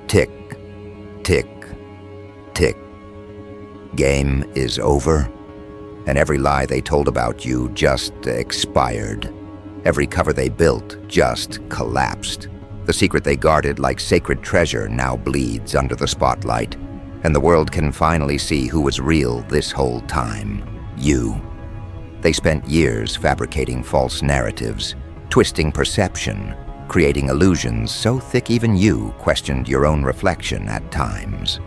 Tick, tick, tick. Game is over, and every lie they told about you just expired. Every cover they built just collapsed. The secret they guarded like sacred treasure now bleeds under the spotlight, and the world can finally see who was real this whole time. You. They spent years fabricating false narratives, twisting perception, creating illusions so thick even you questioned your own reflection at times.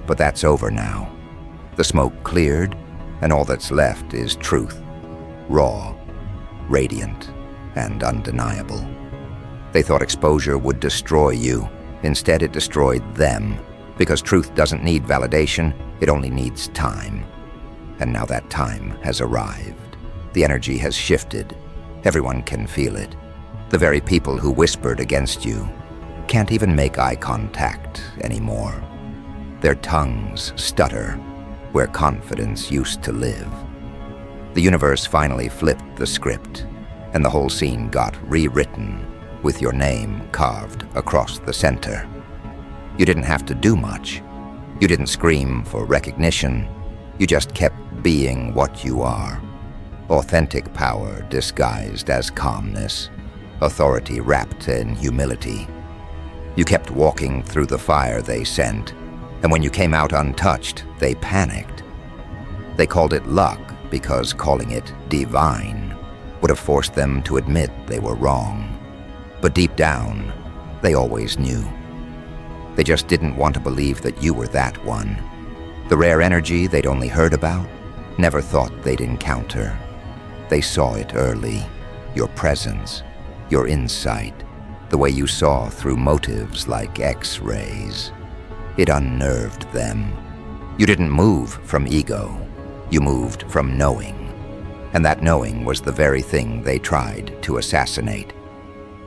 But that's over now. The smoke cleared, and all that's left is truth. Raw, radiant, and undeniable. They thought exposure would destroy you. Instead, it destroyed them, because truth doesn't need validation, it only needs time. And now that time has arrived. The energy has shifted. Everyone can feel it. The very people who whispered against you can't even make eye contact anymore. Their tongues stutter where confidence used to live. The universe finally flipped the script, and the whole scene got rewritten with your name carved across the center. You didn't have to do much. You didn't scream for recognition. You just kept being what you are. Authentic power disguised as calmness. Authority wrapped in humility. You kept walking through the fire they sent, and when you came out untouched, they panicked. They called it luck because calling it divine would have forced them to admit they were wrong. But deep down, they always knew. They just didn't want to believe that you were that one. The rare energy they'd only heard about, never thought they'd encounter. They saw it early, your presence, your insight, the way you saw through motives like X-rays. It unnerved them. You didn't move from ego. You moved from knowing. And that knowing was the very thing they tried to assassinate.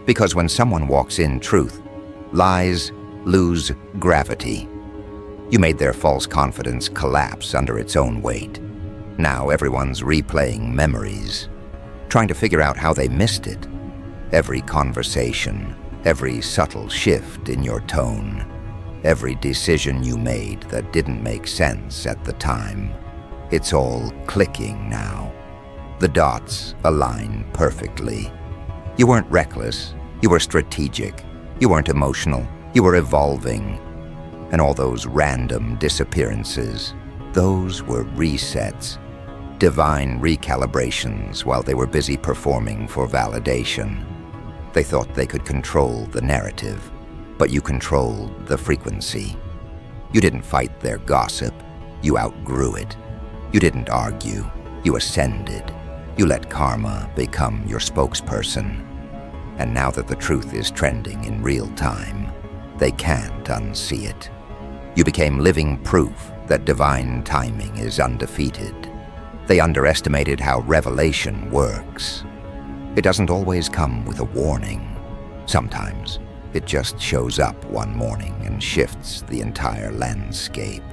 Because when someone walks in truth, lies lose gravity. You made their false confidence collapse under its own weight. Now everyone's replaying memories, trying to figure out how they missed it. Every conversation, every subtle shift in your tone, every decision you made that didn't make sense at the time. It's all clicking now. The dots align perfectly. You weren't reckless, you were strategic. You weren't emotional, you were evolving. And all those random disappearances, those were resets. Divine recalibrations while they were busy performing for validation. They thought they could control the narrative, but you controlled the frequency. You didn't fight their gossip, you outgrew it. You didn't argue, you ascended. You let karma become your spokesperson. And now that the truth is trending in real time, they can't unsee it. You became living proof that divine timing is undefeated. They underestimated how revelation works. It doesn't always come with a warning. Sometimes it just shows up one morning and shifts the entire landscape.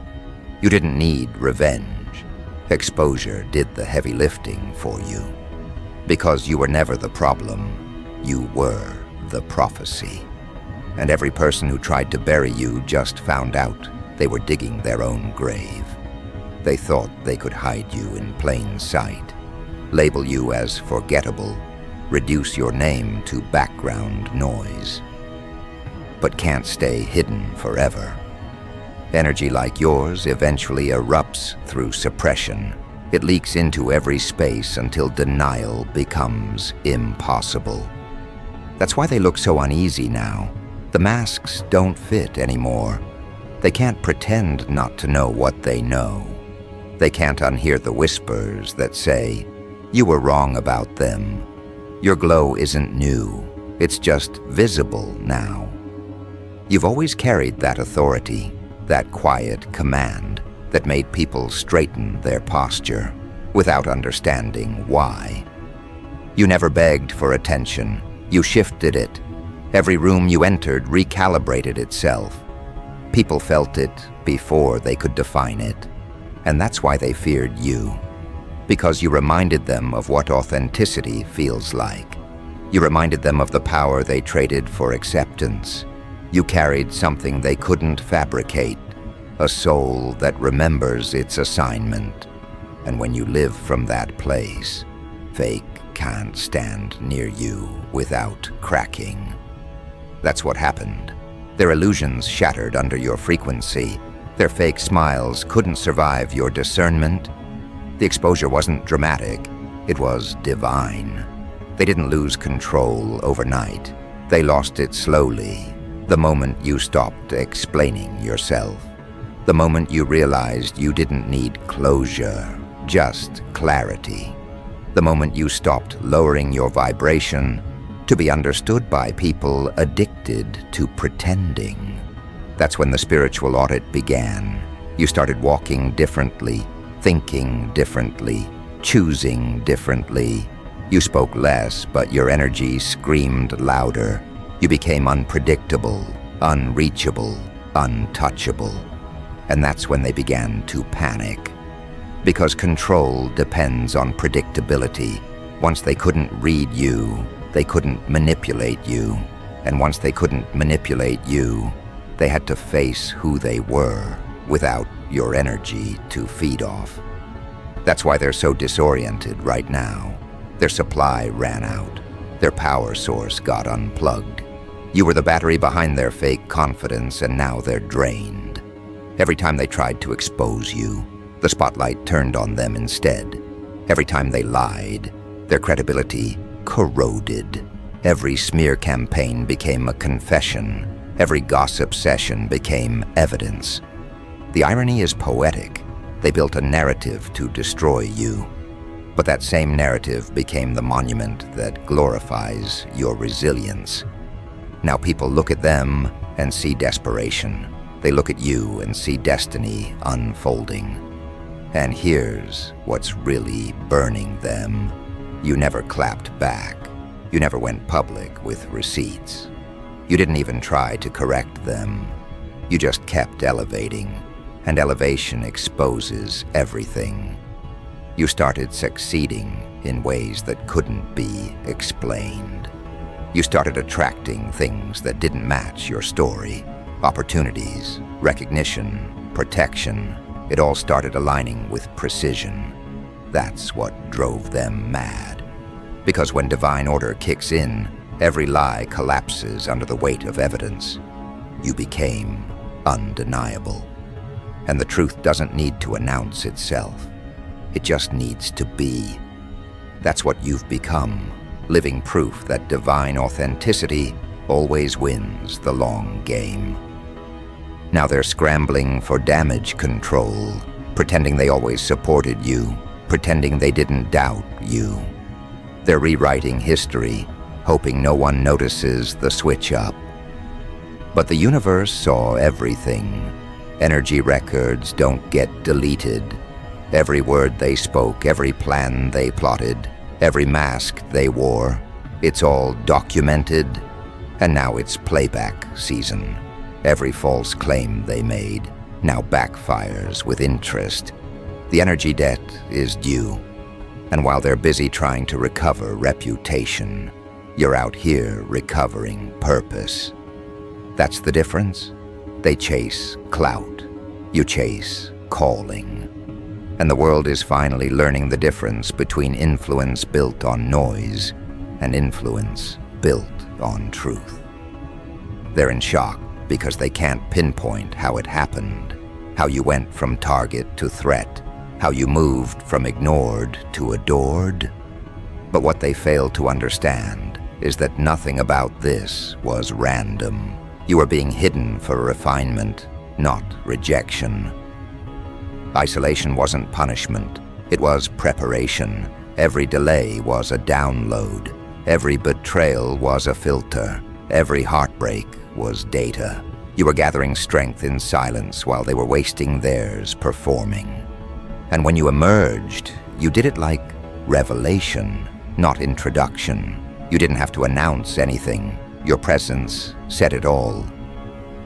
You didn't need revenge. Exposure did the heavy lifting for you. Because you were never the problem, you were the prophecy. And every person who tried to bury you just found out they were digging their own grave. They thought they could hide you in plain sight, label you as forgettable, reduce your name to background noise. But can't stay hidden forever. Energy like yours eventually erupts through suppression. It leaks into every space until denial becomes impossible. That's why they look so uneasy now. The masks don't fit anymore. They can't pretend not to know what they know. They can't unhear the whispers that say, "You were wrong about them. Your glow isn't new. It's just visible now." You've always carried that authority, that quiet command that made people straighten their posture without understanding why. You never begged for attention. You shifted it. Every room you entered recalibrated itself. People felt it before they could define it. And that's why they feared you. Because you reminded them of what authenticity feels like. You reminded them of the power they traded for acceptance. You carried something they couldn't fabricate, a soul that remembers its assignment. And when you live from that place, fake can't stand near you without cracking. That's what happened. Their illusions shattered under your frequency. Their fake smiles couldn't survive your discernment. The exposure wasn't dramatic, it was divine. They didn't lose control overnight. They lost it slowly, the moment you stopped explaining yourself. The moment you realized you didn't need closure, just clarity. The moment you stopped lowering your vibration to be understood by people addicted to pretending. That's when the spiritual audit began. You started walking differently, thinking differently, choosing differently. You spoke less, but your energy screamed louder. You became unpredictable, unreachable, untouchable. And that's when they began to panic. Because control depends on predictability. Once they couldn't read you, they couldn't manipulate you. And once they couldn't manipulate you, they had to face who they were without your energy to feed off. That's why they're so disoriented right now. Their supply ran out. Their power source got unplugged. You were the battery behind their fake confidence, and now they're drained. Every time they tried to expose you, the spotlight turned on them instead. Every time they lied, their credibility corroded. Every smear campaign became a confession. Every gossip session became evidence. The irony is poetic. They built a narrative to destroy you. But that same narrative became the monument that glorifies your resilience. Now people look at them and see desperation. They look at you and see destiny unfolding. And here's what's really burning them. You never clapped back. You never went public with receipts. You didn't even try to correct them. You just kept elevating, and elevation exposes everything. You started succeeding in ways that couldn't be explained. You started attracting things that didn't match your story. Opportunities, recognition, protection. It all started aligning with precision. That's what drove them mad. Because when divine order kicks in, every lie collapses under the weight of evidence. You became undeniable. And the truth doesn't need to announce itself. It just needs to be. That's what you've become, living proof that divine authenticity always wins the long game. Now they're scrambling for damage control, pretending they always supported you, pretending they didn't doubt you. They're rewriting history, hoping no one notices the switch up. But the universe saw everything. Energy records don't get deleted. Every word they spoke, every plan they plotted, every mask they wore, it's all documented. And now it's playback season. Every false claim they made now backfires with interest. The energy debt is due. And while they're busy trying to recover reputation, you're out here recovering purpose. That's the difference. They chase clout. You chase calling. And the world is finally learning the difference between influence built on noise and influence built on truth. They're in shock because they can't pinpoint how it happened, how you went from target to threat, how you moved from ignored to adored. But what they fail to understand is that nothing about this was random. You were being hidden for refinement, not rejection. Isolation wasn't punishment, it was preparation. Every delay was a download. Every betrayal was a filter. Every heartbreak was data. You were gathering strength in silence while they were wasting theirs performing. And when you emerged, you did it like revelation, not introduction. You didn't have to announce anything. Your presence said it all.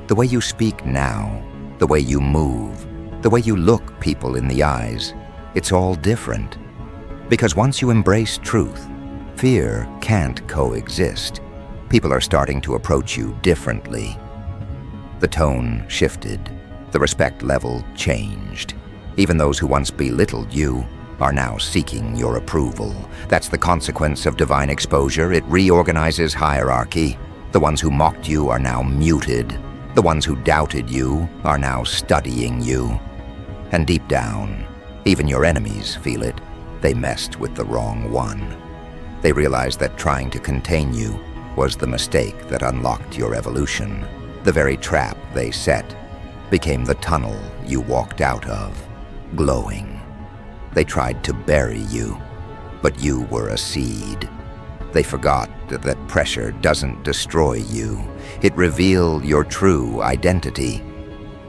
The way you speak now, the way you move, the way you look people in the eyes, it's all different. Because once you embrace truth, fear can't coexist. People are starting to approach you differently. The tone shifted. The respect level changed. Even those who once belittled you are now seeking your approval. That's the consequence of divine exposure. It reorganizes hierarchy. The ones who mocked you are now muted. The ones who doubted you are now studying you. And deep down, even your enemies feel it. They messed with the wrong one. They realized that trying to contain you was the mistake that unlocked your evolution. The very trap they set became the tunnel you walked out of, glowing. They tried to bury you, but you were a seed. They forgot that pressure doesn't destroy you. It reveals your true identity.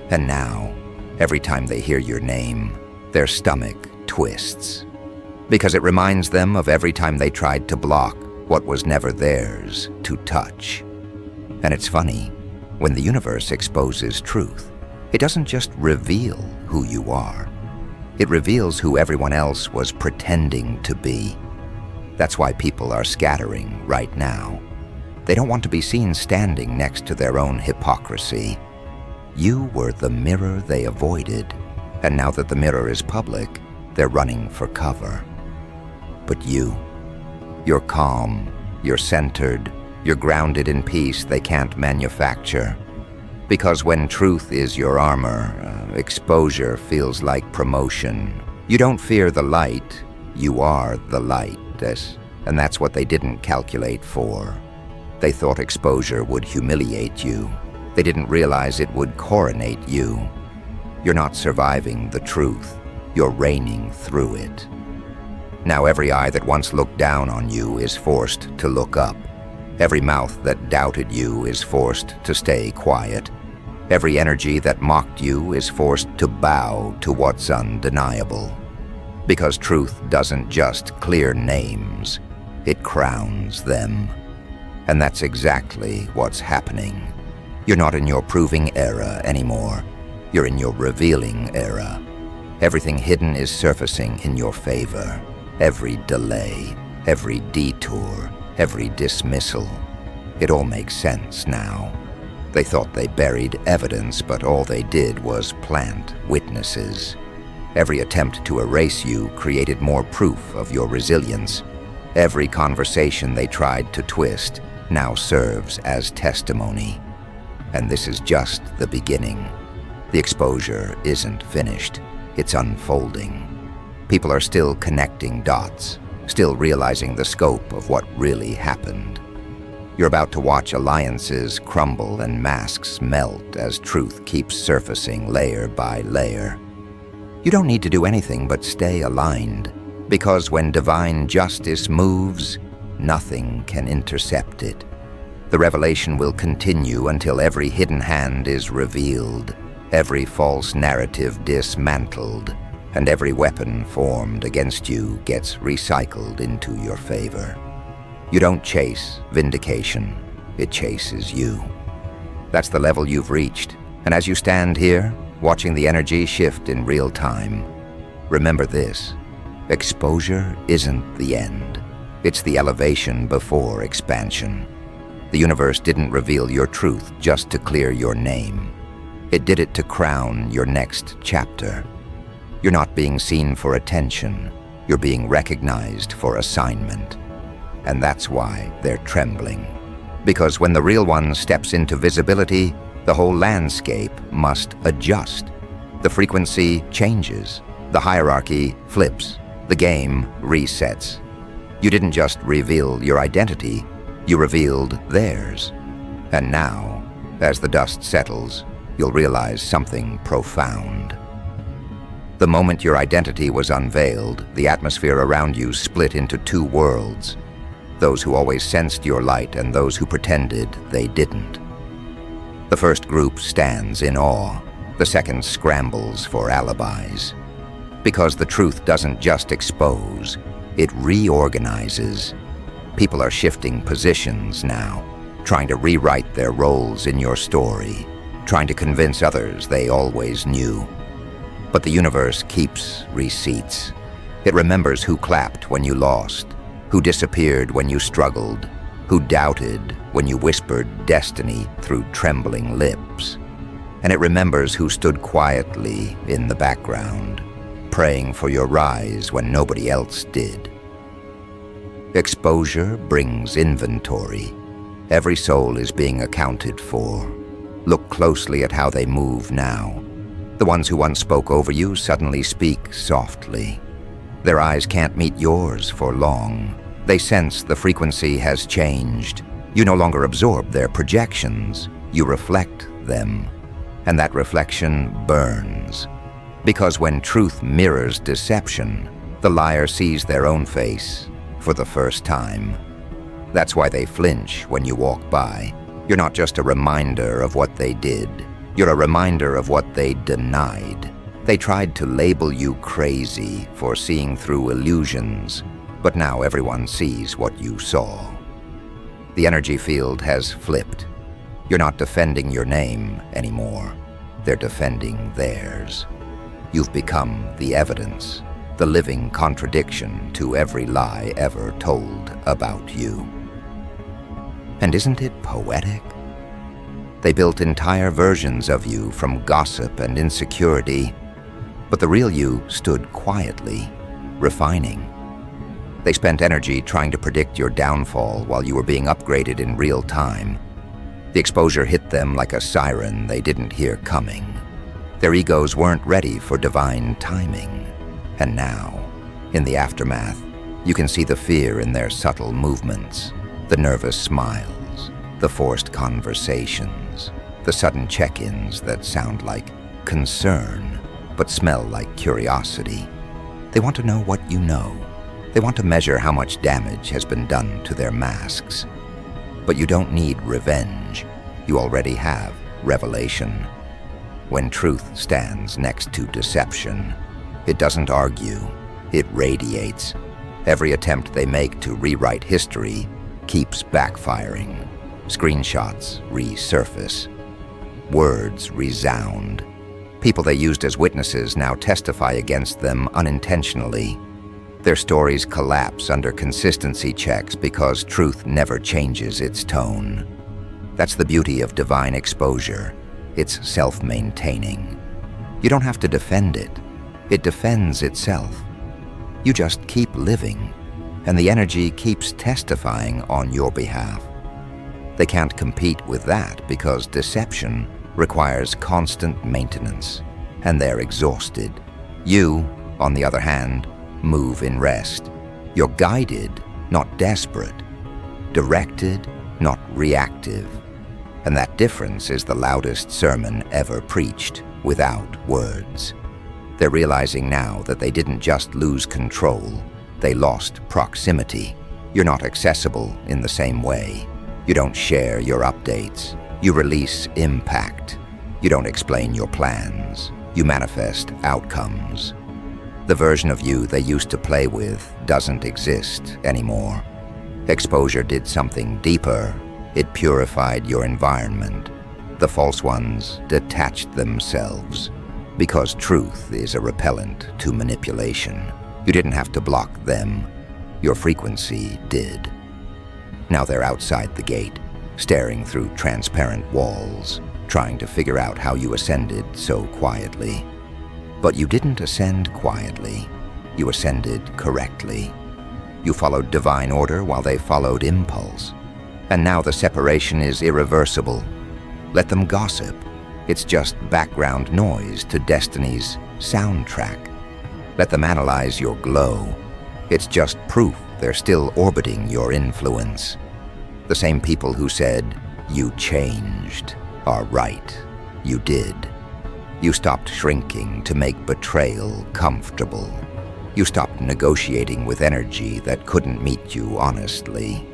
And now, every time they hear your name, their stomach twists. Because it reminds them of every time they tried to block what was never theirs to touch. And it's funny, when the universe exposes truth, it doesn't just reveal who you are. It reveals who everyone else was pretending to be. That's why people are scattering right now. They don't want to be seen standing next to their own hypocrisy. You were the mirror they avoided, and now that the mirror is public, they're running for cover. But you're calm, you're centered, you're grounded in peace they can't manufacture. Because when truth is your armor, exposure feels like promotion. You don't fear the light, you are the light. And that's what they didn't calculate for. They thought exposure would humiliate you. They didn't realize it would coronate you. You're not surviving the truth, you're reigning through it. Now every eye that once looked down on you is forced to look up. Every mouth that doubted you is forced to stay quiet. Every energy that mocked you is forced to bow to what's undeniable. Because truth doesn't just clear names, it crowns them. And that's exactly what's happening. You're not in your proving era anymore. You're in your revealing era. Everything hidden is surfacing in your favor. Every delay, every detour, every dismissal. It all makes sense now. They thought they buried evidence, but all they did was plant witnesses. Every attempt to erase you created more proof of your resilience. Every conversation they tried to twist now serves as testimony. And this is just the beginning. The exposure isn't finished. It's unfolding. People are still connecting dots, still realizing the scope of what really happened. You're about to watch alliances crumble and masks melt as truth keeps surfacing layer by layer. You don't need to do anything but stay aligned, because when divine justice moves, nothing can intercept it. The revelation will continue until every hidden hand is revealed, every false narrative dismantled, and every weapon formed against you gets recycled into your favor. You don't chase vindication, it chases you. That's the level you've reached, and as you stand here, watching the energy shift in real time, remember this: exposure isn't the end. It's the elevation before expansion. The universe didn't reveal your truth just to clear your name. It did it to crown your next chapter. You're not being seen for attention. You're being recognized for assignment. And that's why they're trembling. Because when the real one steps into visibility, the whole landscape must adjust. The frequency changes. The hierarchy flips. The game resets. You didn't just reveal your identity, you revealed theirs. And now, as the dust settles, you'll realize something profound. The moment your identity was unveiled, the atmosphere around you split into two worlds. Those who always sensed your light and those who pretended they didn't. The first group stands in awe. The second scrambles for alibis. Because the truth doesn't just expose, it reorganizes. People are shifting positions now, trying to rewrite their roles in your story, trying to convince others they always knew. But the universe keeps receipts. It remembers who clapped when you lost, who disappeared when you struggled, who doubted when you whispered destiny through trembling lips. and it remembers who stood quietly in the background, praying for your rise when nobody else did. Exposure brings inventory. Every soul is being accounted for. Look closely at how they move now. The ones who once spoke over you suddenly speak softly. Their eyes can't meet yours for long. They sense the frequency has changed. You no longer absorb their projections. You reflect them. And that reflection burns. Because when truth mirrors deception, the liar sees their own face for the first time. That's why they flinch when you walk by. You're not just a reminder of what they did. You're a reminder of what they denied. They tried to label you crazy for seeing through illusions, but now everyone sees what you saw. The energy field has flipped. You're not defending your name anymore. They're defending theirs. You've become the evidence, the living contradiction to every lie ever told about you. And isn't it poetic? They built entire versions of you from gossip and insecurity, but the real you stood quietly, refining. They spent energy trying to predict your downfall while you were being upgraded in real time. The exposure hit them like a siren they didn't hear coming. Their egos weren't ready for divine timing. And now, in the aftermath, you can see the fear in their subtle movements, the nervous smiles, the forced conversations, the sudden check-ins that sound like concern but smell like curiosity. They want to know what you know. They want to measure how much damage has been done to their masks. But you don't need revenge. You already have revelation. When truth stands next to deception, it doesn't argue, it radiates. Every attempt they make to rewrite history keeps backfiring. Screenshots resurface. Words resound. People they used as witnesses now testify against them unintentionally. Their stories collapse under consistency checks because truth never changes its tone. That's the beauty of divine exposure. It's self-maintaining. You don't have to defend it. It defends itself. You just keep living, and the energy keeps testifying on your behalf. They can't compete with that because deception requires constant maintenance, and they're exhausted. You, on the other hand, move in rest. You're guided, not desperate. Directed, not reactive. And that difference is the loudest sermon ever preached, without words. They're realizing now that they didn't just lose control, they lost proximity. You're not accessible in the same way. You don't share your updates. You release impact. You don't explain your plans. You manifest outcomes. The version of you they used to play with doesn't exist anymore. Exposure did something deeper. It purified your environment. The false ones detached themselves. Because truth is a repellent to manipulation. You didn't have to block them. Your frequency did. Now they're outside the gate, staring through transparent walls, trying to figure out how you ascended so quietly. But you didn't ascend quietly. You ascended correctly. You followed divine order while they followed impulse. And now the separation is irreversible. Let them gossip. It's just background noise to destiny's soundtrack. Let them analyze your glow. It's just proof they're still orbiting your influence. The same people who said, "You changed," are right. You did. You stopped shrinking to make betrayal comfortable. You stopped negotiating with energy that couldn't meet you honestly.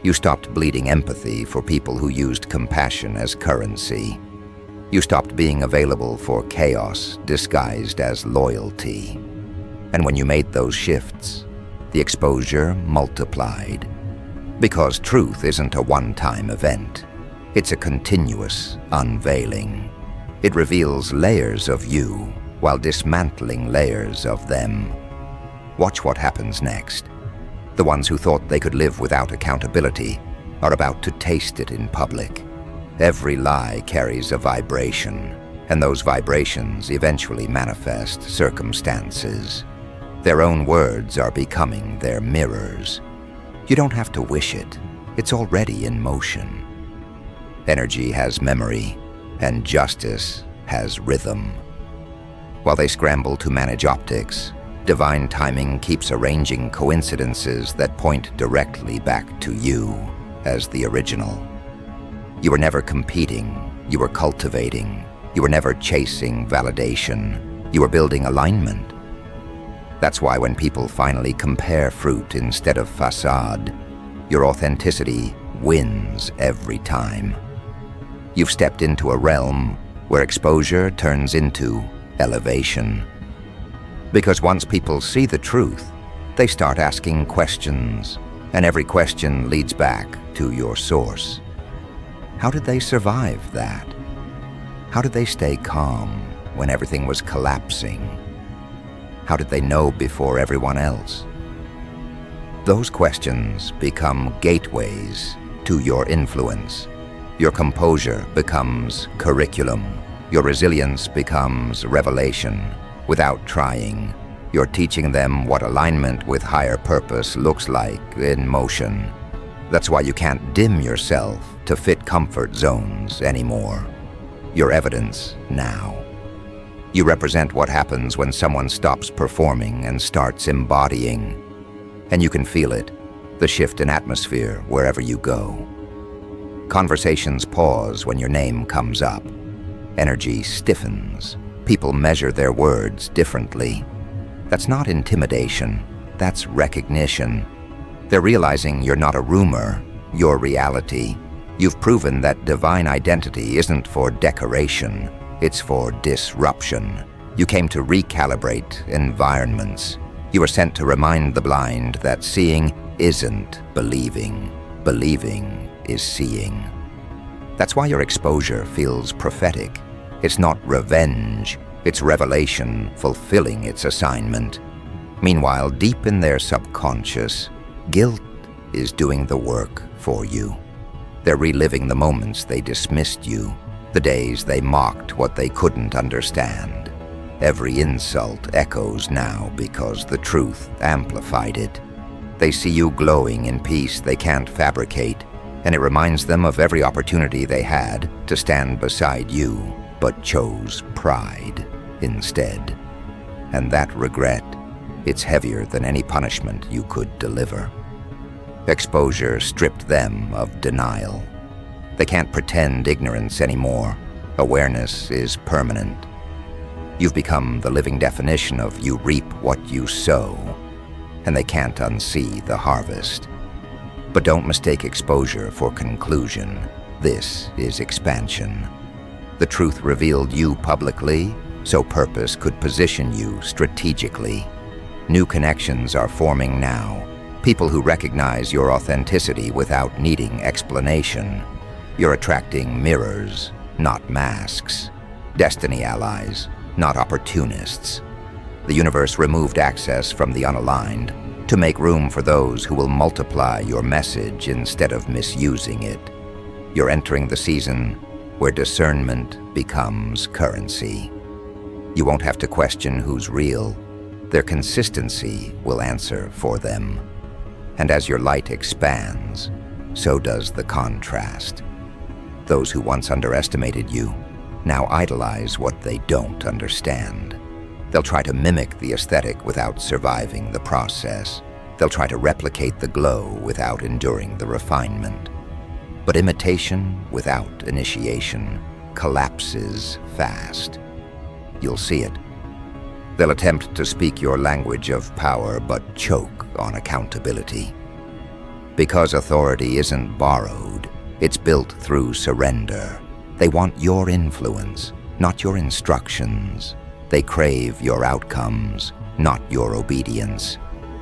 You stopped bleeding empathy for people who used compassion as currency. You stopped being available for chaos disguised as loyalty. And when you made those shifts, the exposure multiplied. Because truth isn't a one-time event. It's a continuous unveiling. It reveals layers of you while dismantling layers of them. Watch what happens next. The ones who thought they could live without accountability are about to taste it in public. Every lie carries a vibration. And those vibrations eventually manifest circumstances. Their own words are becoming their mirrors. You don't have to wish it. It's already in motion. Energy has memory, and justice has rhythm. While they scramble to manage optics, divine timing keeps arranging coincidences that point directly back to you as the original. You were never competing, you were cultivating. You were never chasing validation, you were building alignment. That's why when people finally compare fruit instead of facade, your authenticity wins every time. You've stepped into a realm where exposure turns into elevation. Because once people see the truth, they start asking questions, and every question leads back to your source. How did they survive that? How did they stay calm when everything was collapsing? How did they know before everyone else? Those questions become gateways to your influence. Your composure becomes curriculum. Your resilience becomes revelation. Without trying, you're teaching them what alignment with higher purpose looks like in motion. That's why you can't dim yourself to fit comfort zones anymore. You're evidence now. You represent what happens when someone stops performing and starts embodying. And you can feel it, the shift in atmosphere wherever you go. Conversations pause when your name comes up. Energy stiffens. People measure their words differently. That's not intimidation, that's recognition. They're realizing you're not a rumor, you're reality. You've proven that divine identity isn't for decoration, it's for disruption. You came to recalibrate environments. You were sent to remind the blind that seeing isn't believing. Believing is seeing. That's why your exposure feels prophetic. It's not revenge, it's revelation fulfilling its assignment. Meanwhile, deep in their subconscious, guilt is doing the work for you. They're reliving the moments they dismissed you, the days they mocked what they couldn't understand. Every insult echoes now because the truth amplified it. They see you glowing in peace they can't fabricate, and it reminds them of every opportunity they had to stand beside you, but chose pride instead. And that regret, it's heavier than any punishment you could deliver. Exposure stripped them of denial. They can't pretend ignorance anymore. Awareness is permanent. You've become the living definition of you reap what you sow, and they can't unsee the harvest. But don't mistake exposure for conclusion. This is expansion. The truth revealed you publicly, so purpose could position you strategically. New connections are forming now. People who recognize your authenticity without needing explanation. You're attracting mirrors, not masks. Destiny allies, not opportunists. The universe removed access from the unaligned to make room for those who will multiply your message instead of misusing it. You're entering the season where discernment becomes currency. You won't have to question who's real. Their consistency will answer for them. And as your light expands, so does the contrast. Those who once underestimated you now idolize what they don't understand. They'll try to mimic the aesthetic without surviving the process. They'll try to replicate the glow without enduring the refinement. But imitation without initiation collapses fast. You'll see it. They'll attempt to speak your language of power but choke on accountability. Because authority isn't borrowed, it's built through surrender. They want your influence, not your instructions. They crave your outcomes, not your obedience.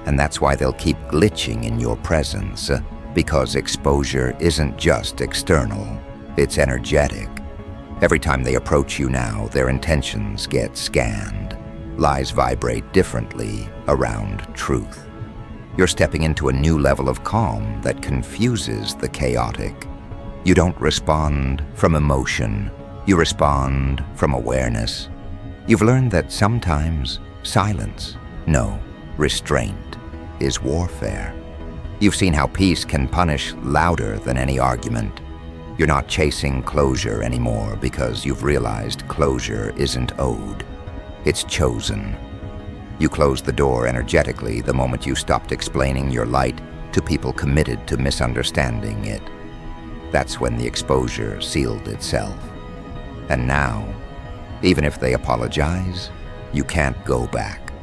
And that's why they'll keep glitching in your presence, because exposure isn't just external, it's energetic. Every time they approach you now, their intentions get scanned. Lies vibrate differently around truth. You're stepping into a new level of calm that confuses the chaotic. You don't respond from emotion, You respond from awareness. You've learned that sometimes silence, no, restraint, is warfare. You've seen how peace can punish louder than any argument. You're not chasing closure anymore because you've realized closure isn't owed. It's chosen. You closed the door energetically the moment you stopped explaining your light to people committed to misunderstanding it. That's when the exposure sealed itself. And now, even if they apologize, you can't go back.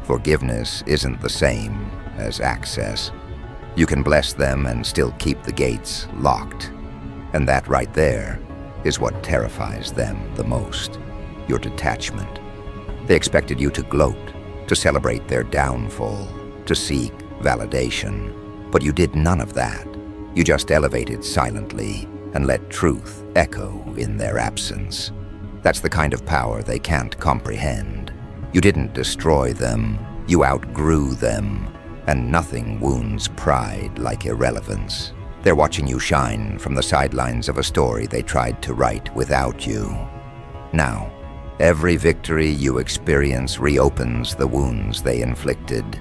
Forgiveness isn't the same as access. You can bless them and still keep the gates locked. And that right there is what terrifies them the most, your detachment. They expected you to gloat, to celebrate their downfall, to seek validation. But you did none of that. You just elevated silently and let truth echo in their absence. That's the kind of power they can't comprehend. You didn't destroy them, you outgrew them, and nothing wounds pride like irrelevance. They're watching you shine from the sidelines of a story they tried to write without you. Now, every victory you experience reopens the wounds they inflicted.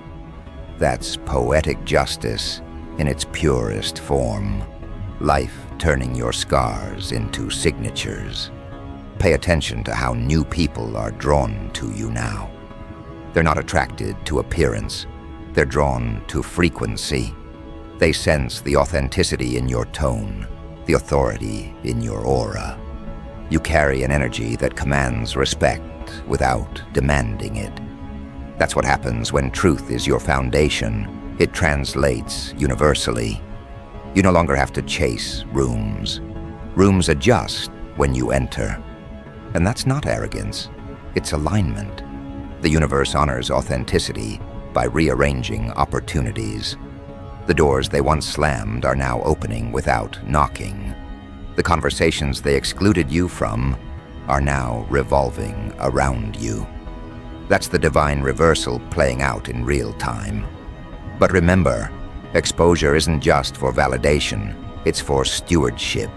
That's poetic justice in its purest form. Life turning your scars into signatures. Pay attention to how new people are drawn to you now. They're not attracted to appearance. They're drawn to frequency. They sense the authenticity in your tone, the authority in your aura. You carry an energy that commands respect without demanding it. That's what happens when truth is your foundation. It translates universally. You no longer have to chase rooms. Rooms adjust when you enter. And that's not arrogance, it's alignment. The universe honors authenticity by rearranging opportunities. The doors they once slammed are now opening without knocking. The conversations they excluded you from are now revolving around you. That's the divine reversal playing out in real time. But remember, exposure isn't just for validation, it's for stewardship.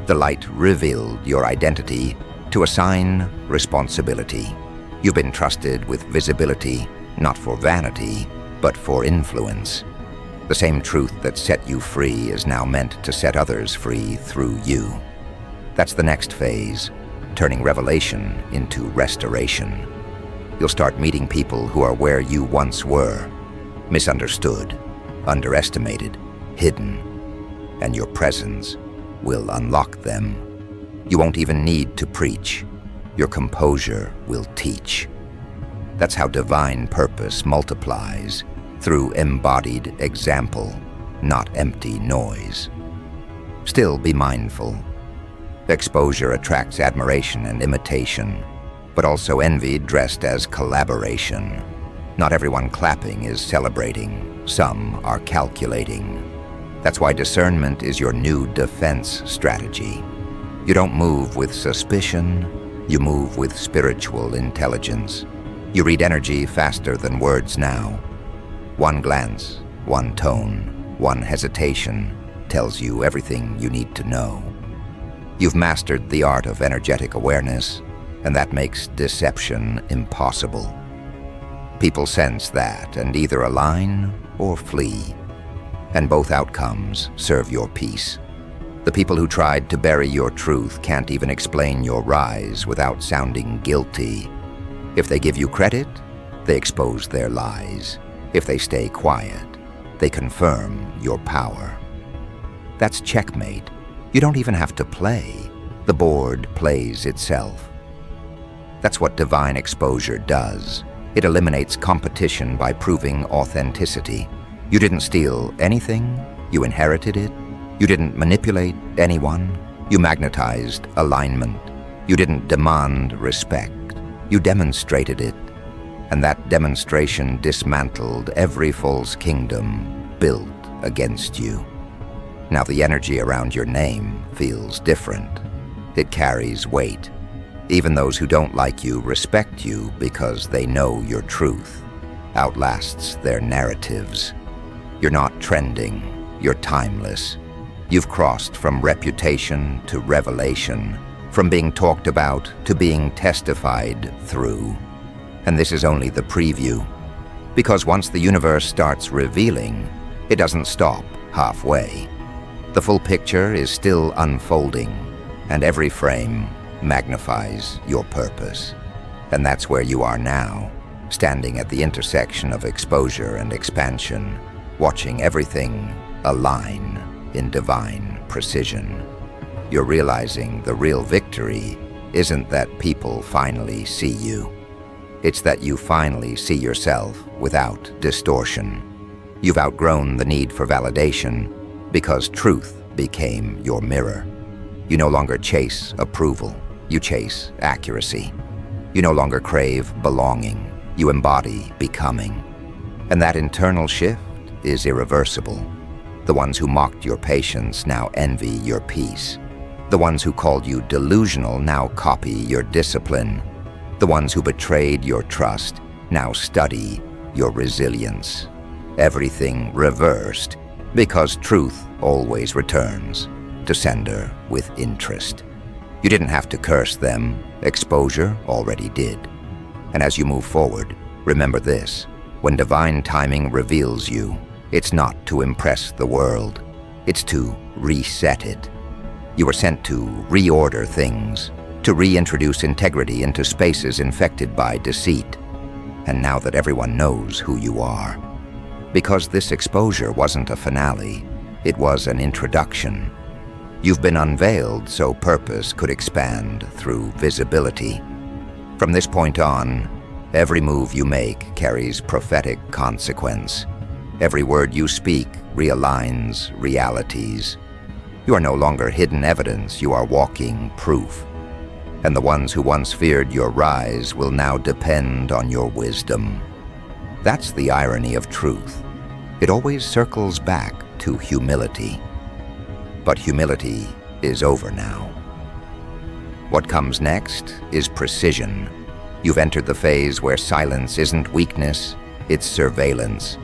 The light revealed your identity to assign responsibility. You've been trusted with visibility, not for vanity, but for influence. The same truth that set you free is now meant to set others free through you. That's the next phase, turning revelation into restoration. You'll start meeting people who are where you once were, misunderstood, underestimated, hidden, and your presence will unlock them. You won't even need to preach. Your composure will teach. That's how divine purpose multiplies, through embodied example, not empty noise. Still be mindful. Exposure attracts admiration and imitation, but also envy dressed as collaboration. Not everyone clapping is celebrating. Some are calculating. That's why discernment is your new defense strategy. You don't move with suspicion, you move with spiritual intelligence. You read energy faster than words now. One glance, one tone, one hesitation tells you everything you need to know. You've mastered the art of energetic awareness, and that makes deception impossible. People sense that and either align or flee, and both outcomes serve your peace. The people who tried to bury your truth can't even explain your rise without sounding guilty. If they give you credit, they expose their lies. If they stay quiet, they confirm your power. That's checkmate. You don't even have to play. The board plays itself. That's what divine exposure does. It eliminates competition by proving authenticity. You didn't steal anything, you inherited it. You didn't manipulate anyone, you magnetized alignment. You didn't demand respect, you demonstrated it. And that demonstration dismantled every false kingdom built against you. Now the energy around your name feels different. It carries weight. Even those who don't like you respect you because they know your truth outlasts their narratives. You're not trending, you're timeless. You've crossed from reputation to revelation, from being talked about to being testified through. And this is only the preview, because once the universe starts revealing, it doesn't stop halfway. The full picture is still unfolding, and every frame magnifies your purpose. And that's where you are now, standing at the intersection of exposure and expansion, watching everything align in divine precision. You're realizing the real victory isn't that people finally see you. It's that you finally see yourself without distortion. You've outgrown the need for validation because truth became your mirror. You no longer chase approval, you chase accuracy. You no longer crave belonging, you embody becoming. And that internal shift is irreversible. The ones who mocked your patience now envy your peace. The ones who called you delusional now copy your discipline. The ones who betrayed your trust now study your resilience. Everything reversed because truth always returns to sender with interest. You didn't have to curse them, exposure already did. And as you move forward, remember this: when divine timing reveals you, it's not to impress the world, it's to reset it. You were sent to reorder things, to reintroduce integrity into spaces infected by deceit. And now that everyone knows who you are, because this exposure wasn't a finale, it was an introduction. You've been unveiled so purpose could expand through visibility. From this point on, every move you make carries prophetic consequence. Every word you speak realigns realities. You are no longer hidden evidence, you are walking proof. And the ones who once feared your rise will now depend on your wisdom. That's the irony of truth. It always circles back to humility. But humility is over now. What comes next is precision. You've entered the phase where silence isn't weakness, it's surveillance.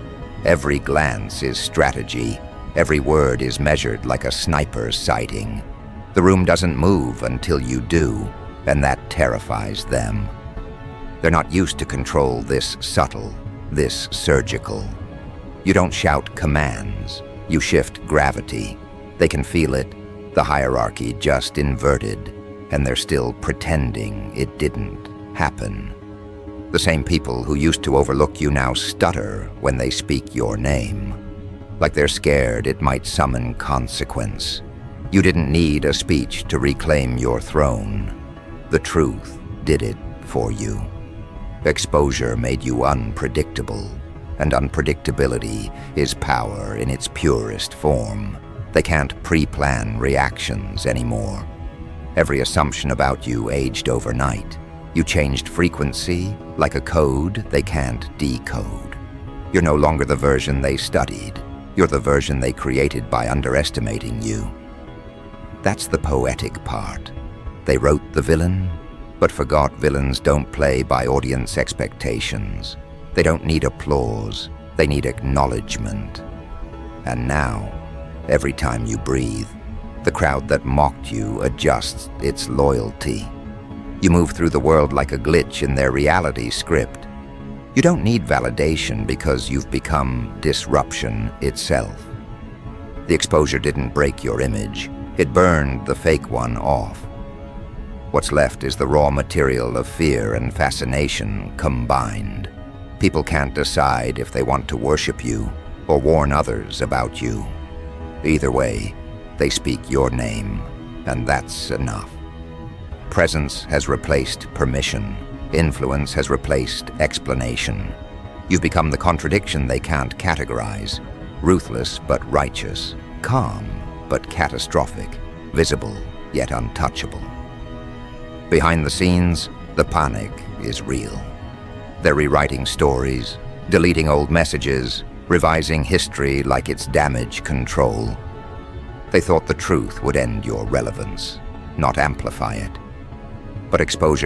Every glance is strategy. Every word is measured like a sniper's sighting. The room doesn't move until you do, and that terrifies them. They're not used to control this subtle, this surgical. You don't shout commands, you shift gravity. They can feel it, the hierarchy just inverted, and they're still pretending it didn't happen. The same people who used to overlook you now stutter when they speak your name, like they're scared it might summon consequence. You didn't need a speech to reclaim your throne. The truth did it for you. Exposure made you unpredictable, and unpredictability is power in its purest form. They can't pre-plan reactions anymore. Every assumption about you aged overnight. You changed frequency like a code they can't decode. You're no longer the version they studied. You're the version they created by underestimating you. That's the poetic part. They wrote the villain, but forgot villains don't play by audience expectations. They don't need applause, they need acknowledgement. And now, every time you breathe, the crowd that mocked you adjusts its loyalty. You move through the world like a glitch in their reality script. You don't need validation because you've become disruption itself. The exposure didn't break your image, it burned the fake one off. What's left is the raw material of fear and fascination combined. People can't decide if they want to worship you or warn others about you. Either way, they speak your name, and that's enough. Presence has replaced permission. Influence has replaced explanation. You've become the contradiction they can't categorize. Ruthless but righteous. Calm but catastrophic. Visible yet untouchable. Behind the scenes, the panic is real. They're rewriting stories, deleting old messages, revising history like it's damage control. They thought the truth would end your relevance, not amplify it. But exposure